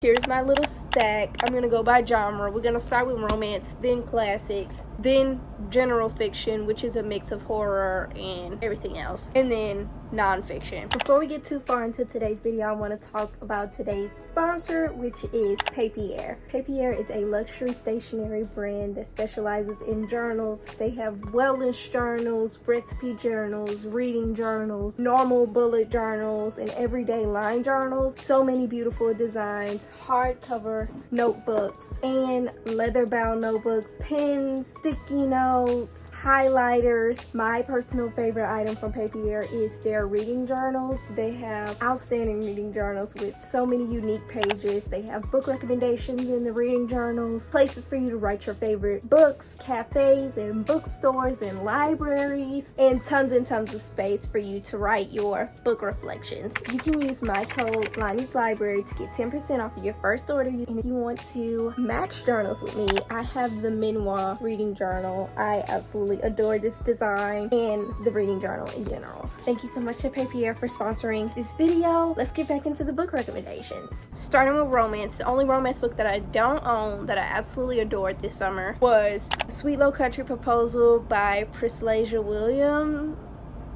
Here's my little stack. I'm gonna go by genre. We're gonna start with romance, then classics, then general fiction, which is a mix of horror and everything else, and then nonfiction. Before we get too far into today's video, I want to talk about today's sponsor, which is Papier. Papier is a luxury stationery brand that specializes in journals. They have wellness journals, recipe journals, reading journals, normal bullet journals, and everyday line journals. So many beautiful designs, hardcover notebooks and leather-bound notebooks, pens, sticky notes, highlighters. My personal favorite item from Papier is their reading journals. They have outstanding reading journals with so many unique pages. They have book recommendations in the reading journals, places for you to write your favorite books, cafes and bookstores and libraries, and tons of space for you to write your book reflections. You can use my code Lani's Library to get 10% off of your first order. And if you want to match journals with me, I have the Memoir reading journal. I absolutely adore this design and the reading journal in general. Thank you so much to Papier for sponsoring this video. Let's get back into the book recommendations. Starting with romance, the only romance book that I don't own that I absolutely adored this summer was Sweet Low Country Proposal by Priscilla Williams.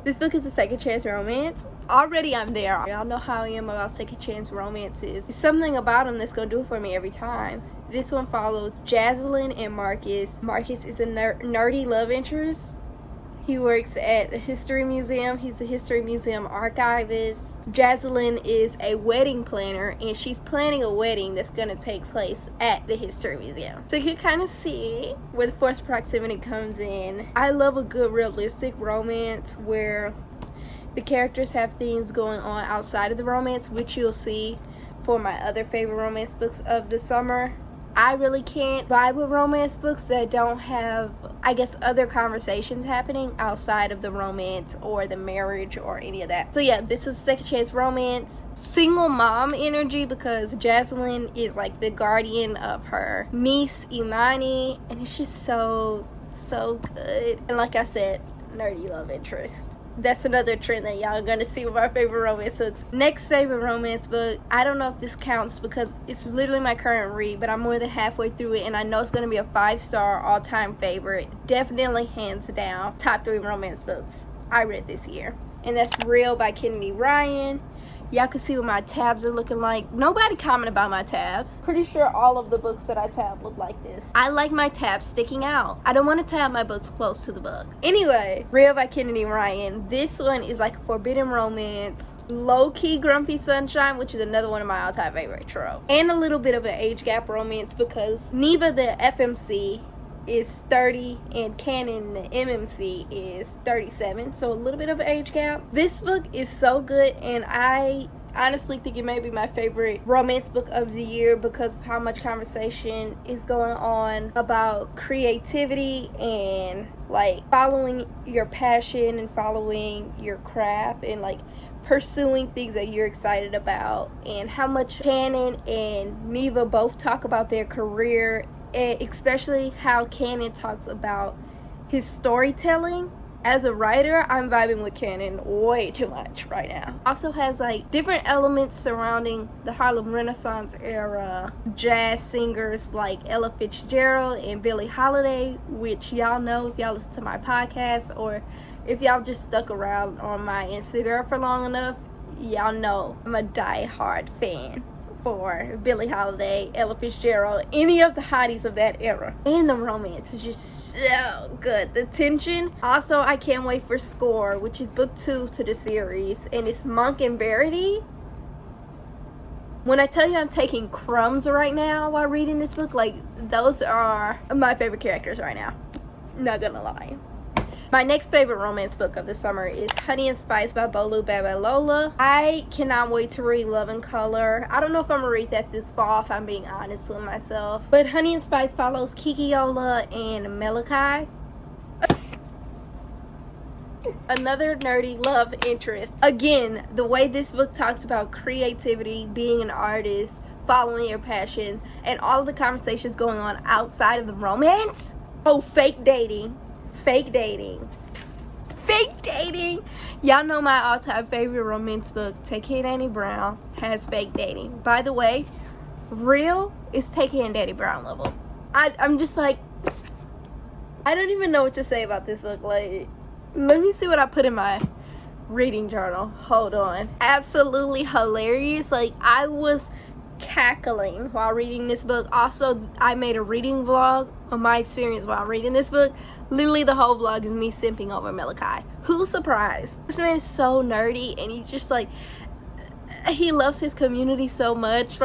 This book is a second chance romance. Already I'm there. Y'all know how I am about second chance romances. There's something about them that's gonna do it for me every time. This one follows Jaslyn and Marcus. Marcus is a nerdy love interest. He works at a history museum. He's a history museum archivist. Jaslyn is a wedding planner, and she's planning a wedding that's going to take place at the history museum. So you can kind of see where the forced proximity comes in. I love a good realistic romance where the characters have things going on outside of the romance, which you'll see for my other favorite romance books of the summer. I really can't vibe with romance books that don't have, I guess, other conversations happening outside of the romance or the marriage or any of that. So yeah, this is second chance romance. Single mom energy because Jaslyn is like the guardian of her niece Imani, and it's just so good. And like I said, nerdy love interest. That's another trend that y'all are gonna see with our favorite romance books. Next favorite romance book, I don't know if this counts because it's literally my current read, but I'm more than halfway through it and I know it's gonna be a 5-star all-time favorite. Definitely hands down top 3 romance books I read this year. And that's Real by Kennedy Ryan. Y'all can see what my tabs are looking like. Nobody comment about my tabs. Pretty sure all of the books that I tab look like this. I like my tabs sticking out. I don't want to tab my books close to the book. Anyway, Real by Kennedy Ryan. This one is like a forbidden romance, low-key Grumpy Sunshine, which is another one of my all-time favorite trope. And a little bit of an age gap romance because Neva the FMC is 30 and Canon the MMC is 37, so a little bit of an age gap. This book is so good, and I honestly think it may be my favorite romance book of the year because of how much conversation is going on about creativity and like following your passion and following your craft and like pursuing things that you're excited about, and how much Canon and Neva both talk about their career, and especially how Canon talks about his storytelling. As a writer, I'm vibing with Canon way too much right now. Also has like different elements surrounding the Harlem Renaissance era, jazz singers like Ella Fitzgerald and Billie Holiday, which y'all know if y'all listen to my podcast or if y'all just stuck around on my Instagram for long enough, y'all know I'm a die-hard fan for Billie Holiday, Ella Fitzgerald, any of the hotties of that era. And the romance is just so good. The tension. Also, I can't wait for Score, which is book 2 to the series, and it's Monk and Verity. When I tell you I'm taking crumbs right now while reading this book, like, those are my favorite characters right now. Not gonna lie. My next favorite romance book of the summer is Honey and Spice by Bolu Babalola. I cannot wait to read Love and Color. I don't know if I'm gonna read that this fall, if I'm being honest with myself. But Honey and Spice follows Kikiola and Malachi. Another nerdy love interest. Again, the way this book talks about creativity, being an artist, following your passion, and all of the conversations going on outside of the romance. Oh, fake dating. Y'all know my all-time favorite romance book, Take It Annie Brown, has fake dating. By the way, real is Takey and Daddy Brown level. I'm just like, I don't even know what to say about this book. Like, let me see what I put in my reading journal. Hold on. Absolutely hilarious. Like, I was cackling while reading this book. Also, I made a reading vlog of my experience while reading this book. Literally the whole vlog is me simping over Malachi. Who's surprised? This man is so nerdy, and he's just like, he loves his community so much.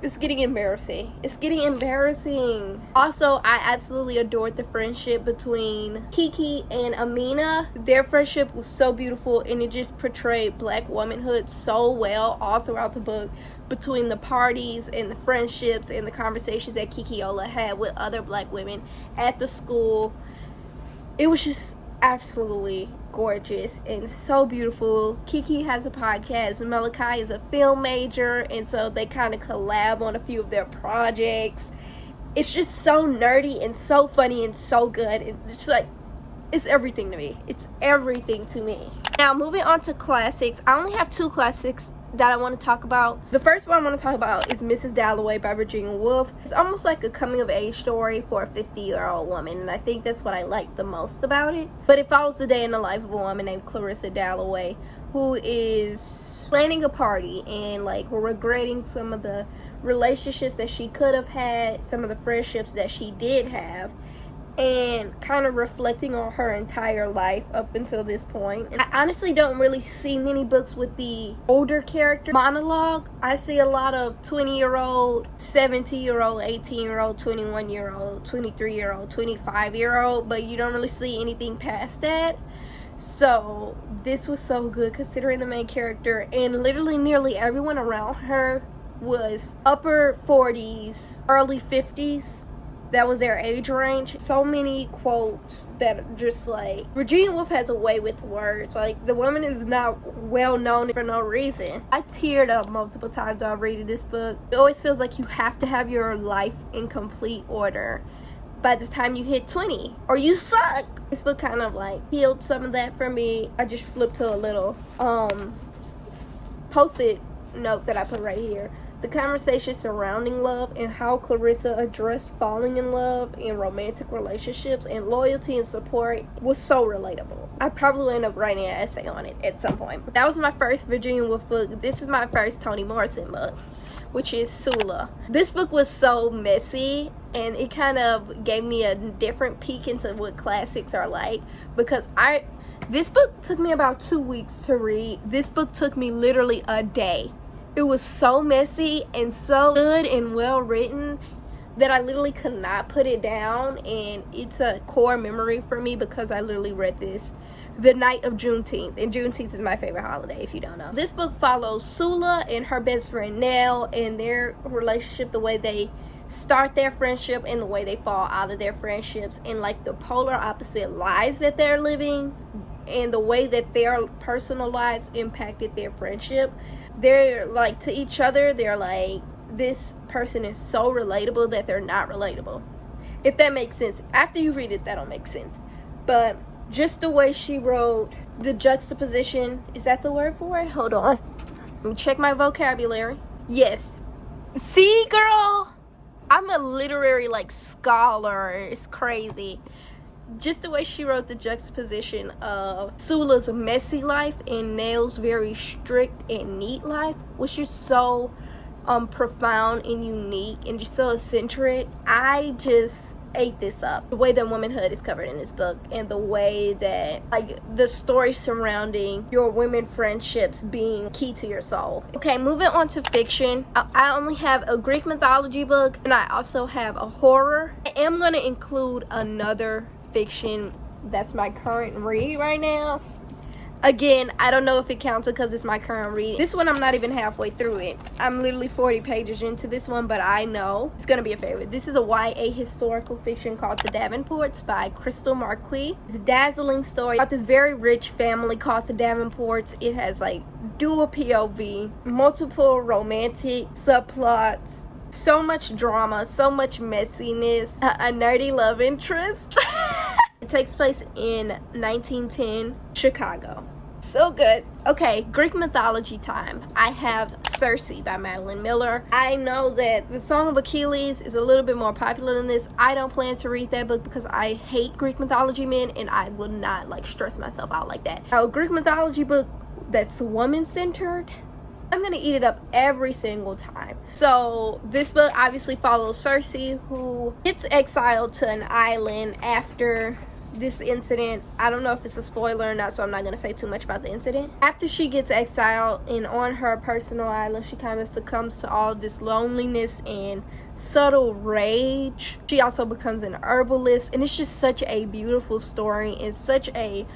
It's getting embarrassing. It's getting embarrassing. Also, I absolutely adored the friendship between Kiki and Amina. Their friendship was so beautiful, and it just portrayed black womanhood so well all throughout the book, between the parties and the friendships and the conversations that Kikiola had with other black women at the school. It was just absolutely gorgeous and so beautiful. Kiki has a podcast, Malachi is a film major, and so they kind of collab on a few of their projects. It's just so nerdy and so funny and so good. It's just like, it's everything to me. It's everything to me. Now, moving on to classics. I only have 2 classics that I want to talk about. The first one I want to talk about is Mrs. Dalloway by Virginia Woolf. It's almost like a coming of age story for a 50-year-old woman, and I think that's what I like the most about it. But it follows the day in the life of a woman named Clarissa Dalloway, who is planning a party and like regretting some of the relationships that she could have had, some of the friendships that she did have, and kind of reflecting on her entire life up until this point. And I honestly don't really see many books with the older character monologue. I see a lot of 20-year-old, 70-year-old, 18-year-old, 21-year-old, 23-year-old, 25-year-old, but you don't really see anything past that. So this was so good considering the main character, and literally nearly everyone around her was upper 40s, early 50s. That was their age range. So many quotes that just like, Virginia Woolf has a way with words. Like, the woman is not well known for no reason. I teared up multiple times while reading this book. It always feels like you have to have your life in complete order by the time you hit 20, or you suck. This book kind of like healed some of that for me. I just flipped to a little post-it note that I put right here. The conversation surrounding love and how Clarissa addressed falling in love and romantic relationships and loyalty and support was so relatable. I probably will end up writing an essay on it at some point. But that was my first Virginia Woolf book. This is my first Toni Morrison book, which is Sula. This book was so messy, and it kind of gave me a different peek into what classics are like, because this book took me about 2 weeks to read. This book took me literally a day. It was so messy and so good and well written that I literally could not put it down, and it's a core memory for me because I literally read this the night of Juneteenth, and Juneteenth is my favorite holiday if you don't know. This book follows Sula and her best friend Nell and their relationship, the way they start their friendship and the way they fall out of their friendships, and like the polar opposite lives that they're living and the way that their personal lives impacted their friendship. They're like, to each other, they're like, this person is so relatable that they're not relatable. If that makes sense. After you read it, that'll make sense. But just the way she wrote, the juxtaposition, is that the word for it? Hold on. Let me check my vocabulary. Yes. See, girl? I'm a literary, like, scholar. It's crazy. Just the way she wrote the juxtaposition of Sula's messy life and Nell's very strict and neat life was just so profound and unique and just so eccentric. I just ate this up. The way that womanhood is covered in this book, and the way that, like, the story surrounding your women friendships being key to your soul. Okay, moving on to fiction. I only have a Greek mythology book, and I also have a horror. I am going to include another fiction that's my current read right now. Again, I don't know if it counts because it's my current read. This one, I'm not even halfway through it. I'm literally 40 pages into this one, but I know it's gonna be a favorite. This is a YA historical fiction called The Davenports by Crystal Marquis. It's a dazzling story about this very rich family called the Davenports. It has like dual POV, multiple romantic subplots, so much drama, so much messiness, a nerdy love interest. It takes place in 1910 Chicago. So good. Okay, Greek mythology time. I have Circe by Madeline Miller. I know that the Song of Achilles is a little bit more popular than this. I don't plan to read that book because I hate Greek mythology men, and I will not like stress myself out like that. Now, a Greek mythology book that's woman-centered, I'm gonna eat it up every single time. So this book obviously follows Circe, who gets exiled to an island after this incident. I don't know if it's a spoiler or not, so I'm not going to say too much about the incident. After she gets exiled and on her personal island, she kind of succumbs to all this loneliness and subtle rage. She also becomes an herbalist, and it's just such a beautiful story. It's such a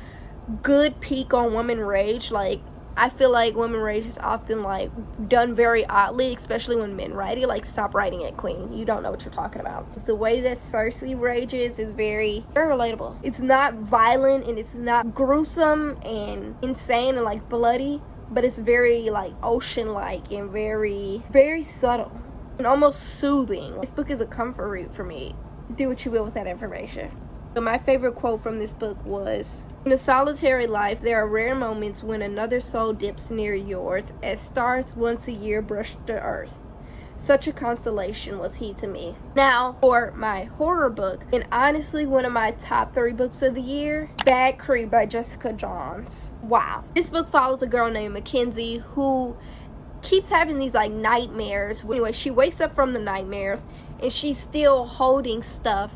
good peek on woman rage. Like, I feel like women rage is often like done very oddly, especially when men write it. Like, stop writing it, queen. You don't know what you're talking about. It's the way that Circe rages is very relatable. It's not violent and it's not gruesome and insane and like bloody, but it's very like ocean-like and very, very subtle and almost soothing. This book is a comfort read for me. Do what you will with that information. So my favorite quote from this book was, "In a solitary life, there are rare moments when another soul dips near yours, as stars once a year brush the earth. Such a constellation was he to me." Now, for my horror book, and honestly one of my top 3 books of the year, Bad Creep by Jessica Johns. Wow. This book follows a girl named Mackenzie who keeps having these like nightmares. Anyway, she wakes up from the nightmares and she's still holding stuff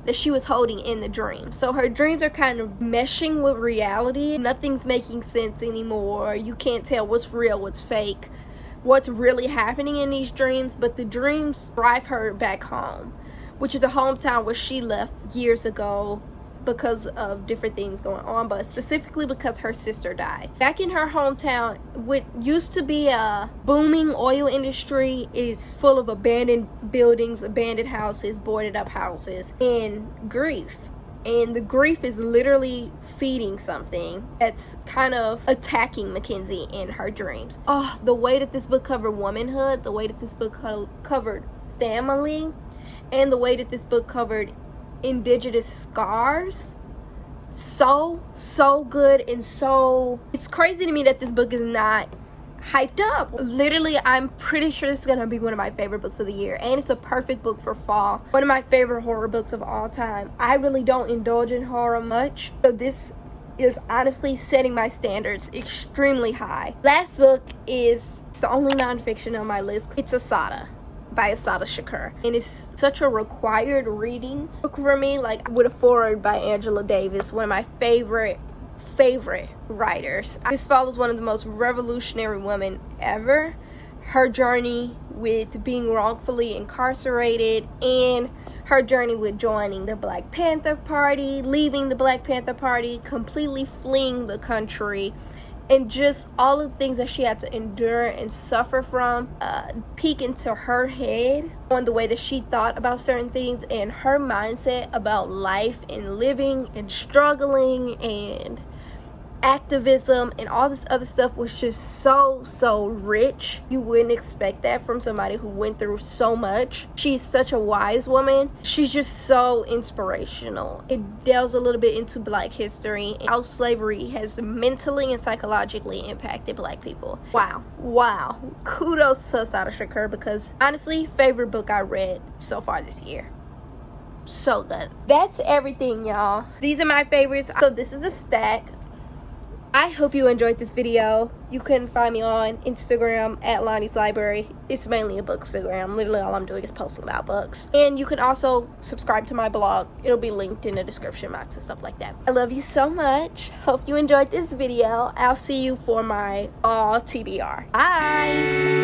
that she was holding in the dream. So her dreams are kind of meshing with reality. Nothing's making sense anymore. You can't tell what's real, what's fake, what's really happening in these dreams. But the dreams drive her back home, which is a hometown where she left years ago because of different things going on, but specifically because her sister died. Back in her hometown, what used to be a booming oil industry is full of abandoned buildings, abandoned houses, boarded up houses, and grief. And the grief is literally feeding something that's kind of attacking Mackenzie in her dreams. Oh, the way that this book covered womanhood, the way that this book covered family, and the way that this book covered indigenous scars, so good. And so it's crazy to me that this book is not hyped up. Literally, I'm pretty sure this is gonna be one of my favorite books of the year, and it's a perfect book for fall. One of my favorite horror books of all time. I really don't indulge in horror much, so this is honestly setting my standards extremely high. Last book is the only nonfiction on my list. It's Asada by Asada Shakur, and it's such a required reading book for me, like with a foreword by Angela Davis, one of my favorite writers. This follows one of the most revolutionary women ever, her journey with being wrongfully incarcerated and her journey with joining the Black Panther Party, leaving the Black Panther Party, completely fleeing the country, and just all of the things that she had to endure and suffer from. Peek into her head on the way that she thought about certain things and her mindset about life and living and struggling and activism and all this other stuff was just so rich. You wouldn't expect that from somebody who went through so much. She's such a wise woman. She's just so inspirational. It delves a little bit into Black history and how slavery has mentally and psychologically impacted Black people. Wow. Kudos to Asada Shakur, because honestly, favorite book I read so far this year. So good. That's everything, y'all. These are my favorites. So this is a stack. I hope you enjoyed this video. You can find me on Instagram at Lani's Library. It's mainly a bookstagram. Literally all I'm doing is posting about books. And you can also subscribe to my blog. It'll be linked in the description box and stuff like that. I love you so much. Hope you enjoyed this video. I'll see you for my TBR. Bye!